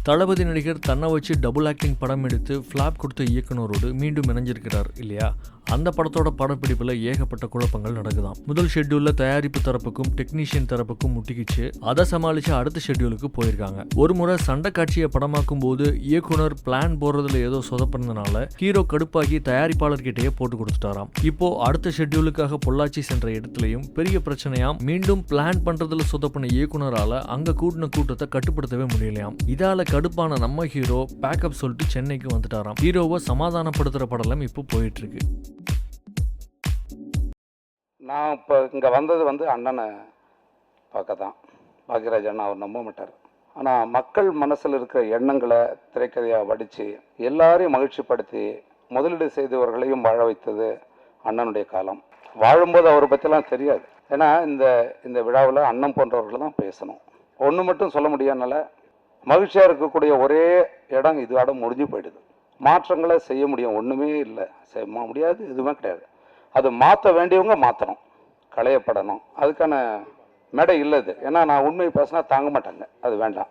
தளபதி நடிகர் தன்னை வச்சு டபுள் ஆக்டிங் படம் எடுத்து ஃப்ளாப் கொடுத்த இயக்குனரோடு மீண்டும் இணைஞ்சிருக்கிறார் இல்லையா? அந்த படத்தோட படப்பிடிப்பில் ஏகப்பட்ட குழப்பங்கள் நடக்குதாம். முதல் ஷெட்யூலில் தயாரிப்பு தரப்புக்கும் டெக்னீஷியன் தரப்புக்கும் முட்டிக்கிச்சு. அதை சமாளித்து அடுத்த ஷெட்யூலுக்கு போயிருக்காங்க. ஒரு முறை சண்டை காட்சியை படமாக்கும் போது இயக்குனர் பிளான் போடுறதுல ஏதோ சொதப்பினதுனால ஹீரோ கடுப்பாகி தயாரிப்பாளர்கிட்டயே போட்டு கொடுத்துட்டாராம். இப்போ அடுத்த ஷெட்யூலுக்காக பொள்ளாச்சி சென்ற இடத்துலையும் பெரிய பிரச்சனையாம். மீண்டும் பிளான் பண்றதுல சொதப்பின இயக்குனரால அங்க கூட்டின கூட்டத்தை கட்டுப்படுத்தவே முடியலையாம். இதால கடுப்பான நம்ம ஹீரோ பேக்கப் சொல்லிட்டு சென்னைக்கு வந்துட்டாராம். ஹீரோவை சமாதானப்படுத்துற படலம் இப்போ போயிட்டு இருக்கு. நான் இப்போ இங்கே வந்தது அண்ணனை பார்க்க தான். பாக்யராஜ் அண்ணா அவர் நம்ப மாட்டார். ஆனால் மக்கள் மனசில் இருக்கிற எண்ணங்களை திரைக்கதையாக வடித்து எல்லாரையும் மகிழ்ச்சிப்படுத்தி முதலீடு செய்தவர்களையும் வாழ வைத்தது அண்ணனுடைய காலம். வாழும்போது அவரை பற்றிலாம் தெரியாது. ஏன்னா இந்த விழாவில் அண்ணன் போன்றவர்கள் தான் பேசணும். ஒன்று மட்டும் சொல்ல முடியாதனால மகிழ்ச்சியாக இருக்கக்கூடிய ஒரே இடம் இதோட முடிஞ்சு போயிடுது. மாற்றங்களை செய்ய முடியும், ஒன்றுமே இல்லை, செய்ய முடியாது, எதுவுமே கிடையாது. அது மாற்ற வேண்டியவங்க மாற்றணும், களையப்படணும். அதுக்கான மேடை இல்லை இது. ஏன்னா நான் உண்மையை பேசினா தாங்க மாட்டாங்க, அது வேண்டாம்.